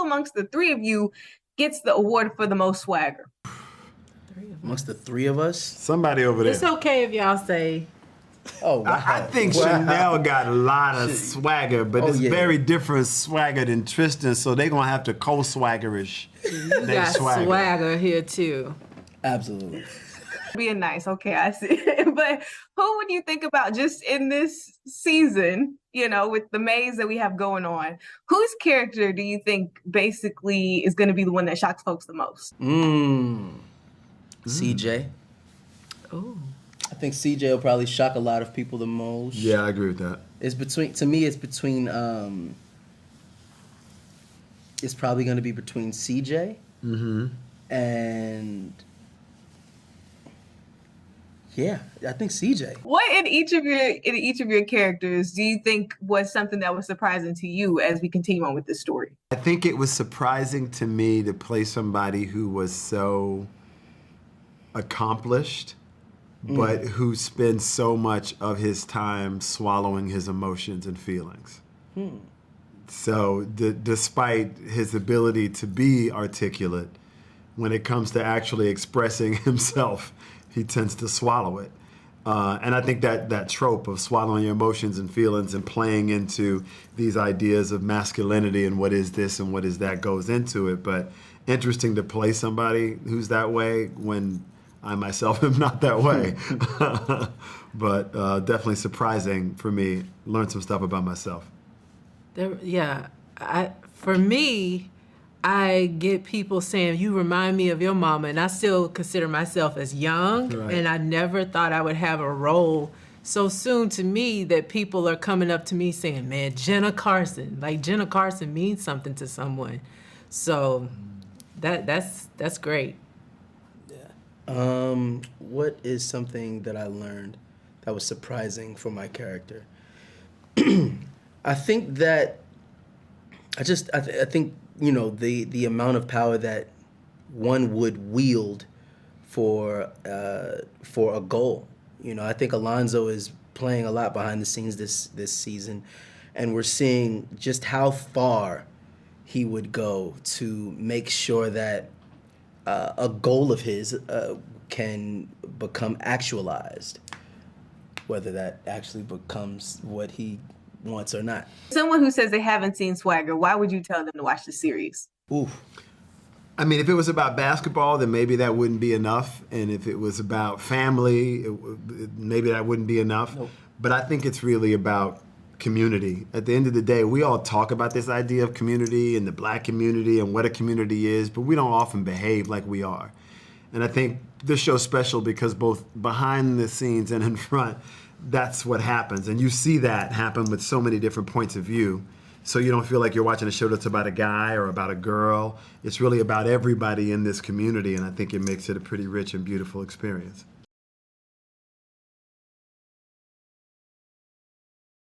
amongst the three of you gets the award for the most swagger? Amongst the three of us? Somebody over there. It's okay if y'all say. Oh, wow. I think Shinelle got a lot of swagger, but it's very different swagger than Tristan, so they're going to have to co-swaggerish. You got swagger here, too. Absolutely. Being nice, okay, I see. But who would you think about just in this season, you know, with the maze that we have going on, whose character do you think basically is going to be the one that shocks folks the most? CJ. Oh. I think CJ will probably shock a lot of people the most. Yeah, I agree with that. It's between it's probably going to be between CJ and yeah, I think CJ. What in each of your characters do you think was something that was surprising to you as we continue on with this story? I think it was surprising to me to play somebody who was so accomplished, but who spends so much of his time swallowing his emotions and feelings. So despite his ability to be articulate, when it comes to actually expressing himself, he tends to swallow it. And I think that trope of swallowing your emotions and feelings and playing into these ideas of masculinity and what is this and what is that goes into it. But interesting to play somebody who's that way when I myself am not that way. But definitely surprising for me. Learned some stuff about myself. For me, I get people saying, you remind me of your mama, and I still consider myself as young, and I never thought I would have a role so soon to me that people are coming up to me saying, man, Jenna Carson. Like, Jenna Carson means something to someone. So that's great. What is something that I learned that was surprising for my character? I think that I think you know the amount of power that one would wield for a goal. You know, I think Alonzo is playing a lot behind the scenes this season, and we're seeing just how far he would go to make sure that a goal of his can become actualized, whether that actually becomes what he wants or not. Someone who says they haven't seen Swagger, why would you tell them to watch the series? Oof. I mean, if it was about basketball, then maybe that wouldn't be enough. And if it was about family, maybe that wouldn't be enough. Nope. But I think it's really about community. At the end of the day, we all talk about this idea of community and the black community and what a community is, but we don't often behave like we are. And I think this show's special because both behind the scenes and in front, that's what happens. And you see that happen with so many different points of view. So you don't feel like you're watching a show that's about a guy or about a girl. It's really about everybody in this community, and I think it makes it a pretty rich and beautiful experience.